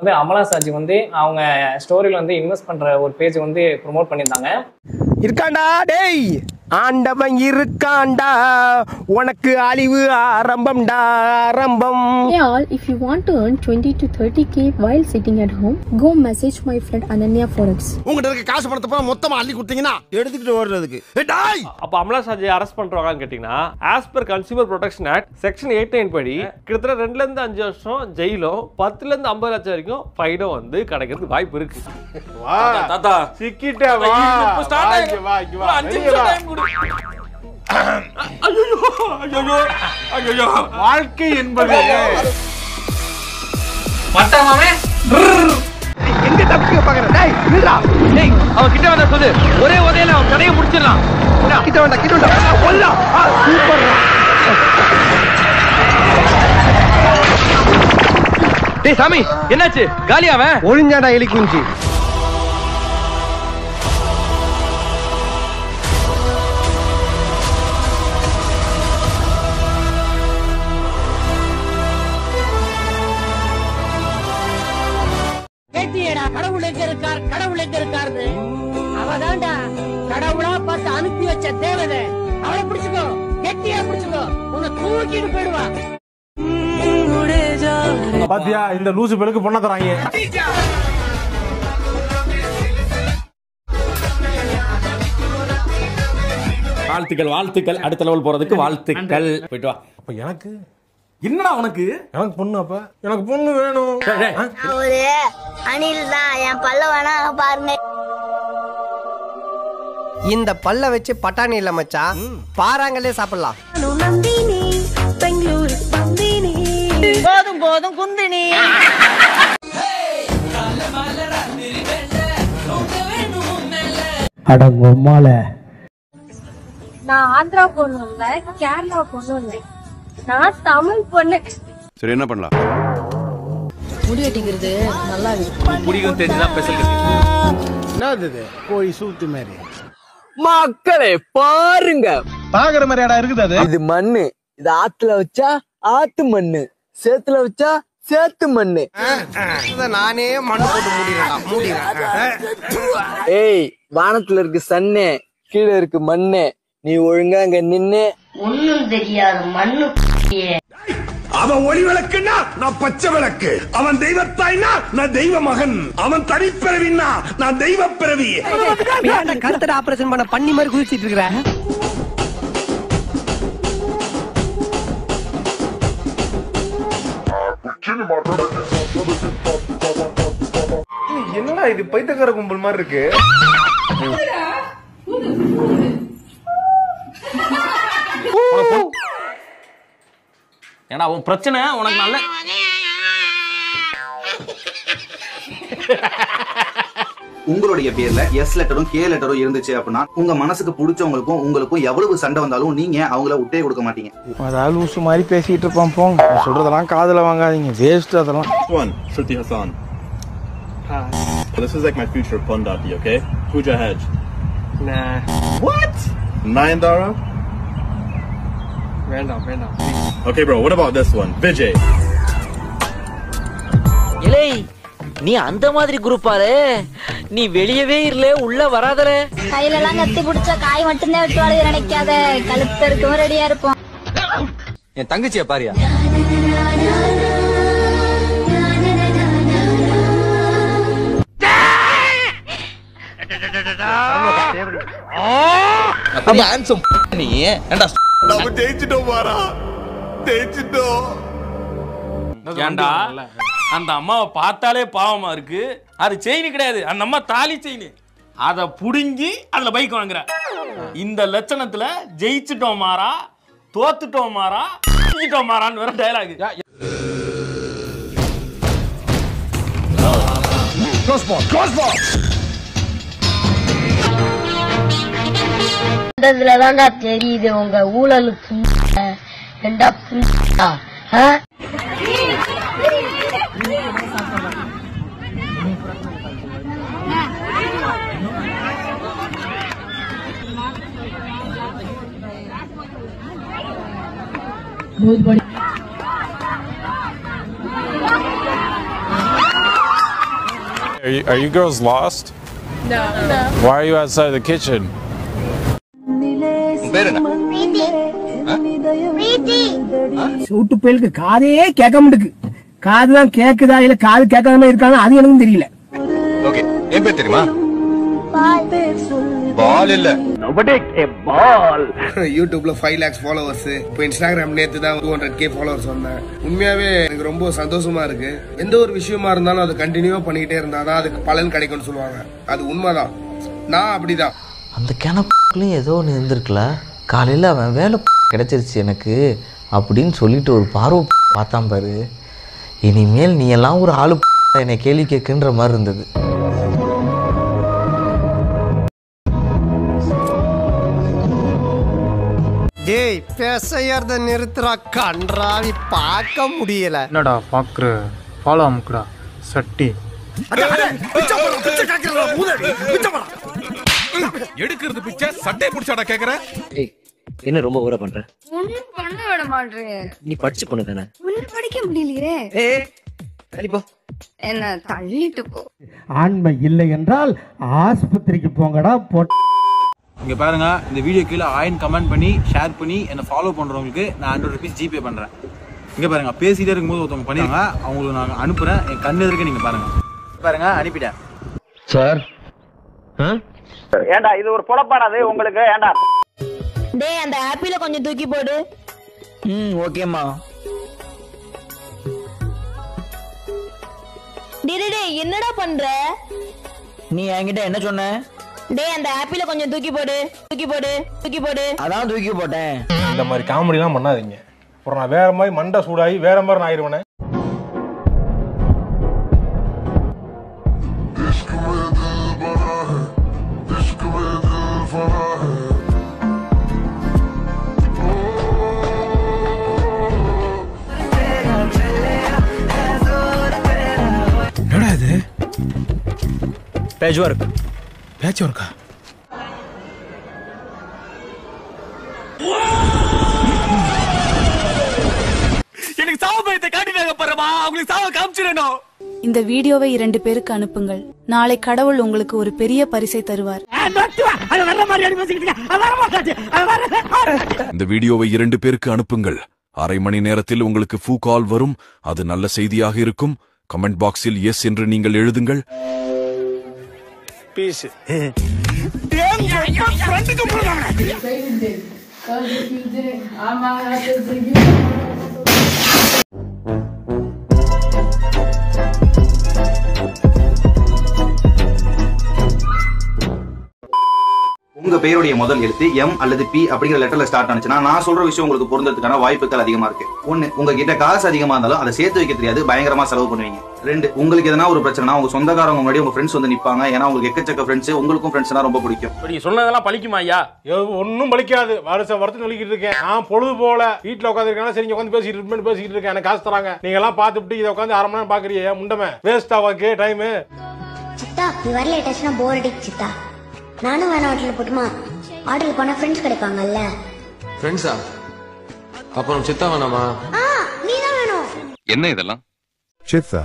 அமலா சாஜி வந்து அவங்க ஸ்டோரியில வந்து இன்வெஸ்ட் பண்ற ஒரு பேஜ் வந்து ப்ரோமோட் பண்ணியிருந்தாங்க. இருக்காண்டா டேய், ஆண்டவன் இருக்காண்டா, உனக்கு அழிவு ஆரம்பம்டா ஆரம்பம். Hey all, if you want to earn 20 to 30k while sitting at home, go message my friend Ananya Forex. உங்ககிட்ட இருக்க காசு பணத்தை பூரா மொத்தமா அள்ளி கொடுத்தீங்கன்னா எடுத்துக்கிட்டு ஓடுறதுக்கு. டேய், அப்ப அமலா சாஜி அரெஸ்ட் பண்றவங்கன்னு கேட்டீங்கன்னா, as per consumer protection act section 89 படி கிட்டத்தட்ட 2ல இருந்து 5 வருஷம் ஜெயிலோ 10ல இருந்து 50 லட்சம் வரைக்கும் ஃபைனோ வந்து கிடைக்கிறதுக்கு வாய்ப்பு இருக்கு. வா தாத்தா சிக்கிட்டே வா, இப்ப ஸ்டார்ட் ஆயிடுச்சு. வா இங்க வா, 5 நிமிஷம் டைம் கொடு. ஐயோ ஐயோ ஐயோ, வாழ்க்கை என்பது மட்டமாவே எங்க தப்பிக்க பாக்குற? டேய் நில்றா. டேய் அவன் கிட்ட வந்தா சொல்லு, ஒரே ஒதையில அவன் கடையை முடிச்சிடலாம். கிட்ட வந்தா கொல்லா. சூப்பர். டேய் சாமி என்னாச்சு? காலியாவன் ஒளிஞ்சாடா எலி குஞ்சி. கடவுள் எங்க இருக்கார், கடவுள் எங்க இருக்காரு? அவதான்டா கடவுளா பார்த்து அனுப்பி வச்ச தேவதை. அவளை பிடிச்சுக்கோ, கெட்டியா பிடிச்சுக்கோ, உன்னை தூக்கிட்டு போயிடுவா. பாத்தியா இந்த லூசு பெலுக்கு பொண்ண தராங்க. வாழ்த்துக்கள் வாழ்த்துக்கள், அடுத்த லெவல் போறதுக்கு வாழ்த்துக்கள். போயிட்டு வா. அப்ப எனக்கு என்னடா உனக்கு? எனக்கு பொண்ணு, அப்ப எனக்கு பொண்ணு வேணும். ஒரு அணில் தான் என் பல்ல வேணா பாருங்க. இந்த பல்ல வச்சு பட்டாணி இல்ல மச்சான், பாறாங்களே சாப்பிடலாம். போதும் போதும் குந்தினி. அடங்கொம்மால. நான் ஆந்திரா பொண்ணு இல்ல, கேரளா பொண்ணு இல்ல, நான் தமிழ் பொண்ணு. சரி என்ன பண்ணலாம்? முடி வெட்டிங்கிறது நல்லா இருக்கு. முடியும் தெரிஞ்சுதான் ஸ்பெஷல் கட்டி. என்னது இது? கோழி சூத்து மாதிரி. மக்களே பாருங்க, பாக்குற மாதிரி இடம் இருக்குது. அது இது மண்ணு. இது ஆத்துல வச்சா ஆத்து மண்ணு, சேத்துல வச்சா சேத்து மண்ணு. நானே மண்ணு போட்டு மூடிடுறேன். ஏய், வானத்துல இருக்கு சன்னு, கீழே இருக்கு மண்ணு. நீ ஒழுங்கா அங்க நின்னு. ஒண்ணும் தெரியாது மண்ணு. அவன் ஒளி விளக்குன்னா நான் பச்சை விளக்கு, அவன் தெய்வத்தாய்னா நான் தெய்வ மகன், அவன் தனிப்பிறவின்னா நான் தெய்வ பிறவி. கருத்தட ஆபரேஷன் பண்ண பண்ணி மாதிரி குதிச்சிட்டு இருக்கிற. என்னடா இது பைத்தியக்கார கும்பல் மாதிரி இருக்கு. ஏன்னா உன் பிரச்சனை உனக்கு நல்ல உங்களுடைய பேர்ல எஸ் லெட்டரும் கே லெட்டரும் இருந்துச்சு அப்படின்னா உங்க மனசுக்கு பிடிச்சவங்களுக்கும் உங்களுக்கும் எவ்வளவு சண்டை வந்தாலும் நீங்க அவங்கள விட்டே கொடுக்க மாட்டீங்க. அதாவது லூசு மாதிரி பேசிட்டு இருப்பான். போங்க, சொல்றதெல்லாம் காதுல வாங்காதீங்க, வேஸ்ட் அதெல்லாம். Shruti Hassan. Hi. This is like my future Pondati, okay? Pooja Hedge. Nah. What? Nayandara? வேண்டாம். Okay, bro. What about this one? Vijay. இலை நீ அந்த மாதிரி குரூப் பாரு, நீ வெளியவே இல்ல உள்ள வராதல. கையில எல்லாம் கத்தி பிடிச்ச காய் மட்டும்தான் வெட்டுவாளுங்க நினைக்காத, கழுத்து இருக்கும் ரெடியா இருப்போம். என் தங்கச்சிய பாரியா. நீ ஏண்டா நம்ம ஜெயிச்சிட்டோம் பாரா, ஜெயிச்சிட்டோம். ஏண்டா அந்த அம்மாவை பார்த்தாலே பாவமா இருக்கு. அது செயின் கிடையாது, அந்த அம்மா தாலி செயின். அதை புடுங்கி அதுல பைக் வாங்குற. இந்த லட்சணத்துல ஜெயிச்சிட்டோம் மாறா, தோத்துட்டோம் மாறா, ஜெயிச்சிட்டோம் மாறான்னு வேற டயலாக். இதுலதான்டா தெரியுது உங்க ஊழலுக்கு. बहुत बड़ी Are you girls lost? No. Why are you outside the kitchen? சூட்டு பேருக்கு காதே கேட்க மாட்டுக்கு. காதுதான் கேக்குதா இல்ல காது கேட்காம இருக்காங்க அது எனக்கும் தெரியல. ஓகே என் பேர் தெரியுமா? பால் இல்ல யூடியூப்ல 5 lakhs ஃபாலோவர்ஸ். இப்போ இன்ஸ்டாகிராம் நேத்து தான் 200k ஃபாலோவர்ஸ் வந்தேன். உண்மையாவே எனக்கு ரொம்ப சந்தோஷமா இருக்கு. எந்த ஒரு விஷயமா இருந்தாலும் அது கண்டினியூவா பண்ணிக்கிட்டே இருந்தாதான் அதுக்கு பலன் கிடைக்கும்னு சொல்லுவாங்க. அது உண்மைதான். நான் அப்படிதான். அந்த கிணப்புலையும் ஏதோ ஒன்று இருந்திருக்கல. காலையில் அவன் வேலை கிடைச்சிருச்சு எனக்கு அப்படின்னு சொல்லிட்டு ஒரு பார்வை பார்த்தான் பாரு. இனிமேல் நீ எல்லாம் ஒரு ஆளு என்னை கேள்வி கேட்குன்ற மாதிரி இருந்தது. டேய் பேசையறத நிறுத்துறா கன்றாவி பார்க்க முடியல. என்னடா பாக்குற ஃபாலோ அமுக்குடா சட்டி எடுக்கிறது பிச்சை சட்டை புடிச்சாடா கேக்குற? என்ன ரொம்ப ஊற பண்ற? ஒண்ணும் பண்ண விட மாட்டேங்க. நீ படிச்சு பொண்ணு தானே? ஒண்ணும் படிக்க முடியலையே. தள்ளிப்போ. என்ன தள்ளிட்டு போ. ஆண்மை இல்லை என்றால் ஆஸ்பத்திரிக்கு போங்கடா. இங்க பாருங்க, இந்த வீடியோ கீழே ஆயின் கமெண்ட் பண்ணி ஷேர் பண்ணி என்ன ஃபாலோ பண்றவங்களுக்கு நான் 100 rupees ஜிபே பண்றேன். இங்க பாருங்க, பேசிட்டே இருக்கும்போது ஒருத்தவங்க பண்ணிருங்க, அவங்களுக்கு நான் அனுப்புறேன். என் கண்ணு எதிர்க்க நீங்க பாருங்க அனுப்பிட்டேன் சார். ஏண்டா இது ஒரு பொழப்பாடாது உங்களுக்கு? ஏண்டா டேய் அந்த ஆப்பிள கொஞ்சம் தூக்கி போடு. ஓகேம்மா. டேய் என்னடா பண்ற? நீ என்கிட்ட என்ன சொன்ன? டேய் அந்த ஆப்பிள கொஞ்சம் தூக்கி போடு. அதான் தூக்கி போட்டேன். இந்த மாதிரி காமெடி எல்லாம் பண்ணாதீங்க. அப்புறம் நான் வேற மாதிரி மண்டை சூடாகி வேற மாதிரி நான் ஆயிடுவேனே. என்னடா இது? பேட்ச் ஒர்க்கா? எனக்கு சாவு பயத்தை காட்டினாங்க பாருமா, அவங்களுக்கு சாவ காமிச்சிடணும். இந்த வீடியோவை 2 பேருக்கு அனுப்புங்கள். நாளை கடவுள் உங்களுக்கு ஒரு பெரிய பரிசை தருவார். இந்த வீடியோவை 2 பேருக்கு அனுப்புங்கள். அரை மணி நேரத்தில் உங்களுக்கு ஃபூ கால் வரும். அது நல்ல செய்தியாக இருக்கும். கமெண்ட் பாக்ஸில் எஸ் என்று நீங்கள் எழுதுங்கள். பீஸ். உங்க பெயருடைய முதல் எழுத்து எம் அல்லது பி அப்படிங்கிற லெட்டர்ல ஸ்டார்ட் ஆனிச்சுன்னா நான் சொல்ற விஷயம் உங்களுக்கு பொருந்ததுக்கான வாய்ப்புகள் அதிகமா இருக்கு. 1, உங்ககிட்ட காசு அதிகமா இருந்தாலும் அதை சேர்த்து வைக்க தெரியாது, பயங்கரமா செலவு பண்ணுவீங்க. 2, உங்களுக்கு எதனா ஒரு பிரச்சனை உங்க சொந்தக்காரங்க முன்னாடி உங்க ஃப்ரெண்ட்ஸ் வந்து நிப்பாங்க. ஏன்னா உங்களுக்கு எக்கச்சக்க ஃப்ரெண்ட்ஸ், உங்களுக்கும் ஃப்ரெண்ட்ஸ்னா ரொம்ப பிடிக்கும். நீ சொன்னதெல்லாம் பழிக்குமா ஐயா? ஒன்னும் பலிக்காது. வருஷம் சொல்லிக்கிட்டு இருக்கேன். நான் பொழுது போல வீட்டுல உட்காந்துருக்கேன். சரி உட்காந்து பேசிட்டு இருக்கேன். எனக்கு காசு தராங்க. நீங்க எல்லாம் பாத்துட்டு இதை உட்காந்து அரை மணி நேரம் பாக்குறீங்க. முண்டமே வேஸ்ட் ஆவாக்கு டைம். சித்தா நீ வரல டச்னா போர் அடிக்கு சித்தா. நானும் வேணா ஹோட்டல்ல போட்டுமா? ஆர்டர் பண்ண ஃப்ரெண்ட்ஸ் கிடைப்பாங்கல்ல. ஃப்ரெண்ட்ஸா? அப்புறம் சித்தா வேணாமா? நீ தான் வேணும். என்ன இதெல்லாம்? சித்தா.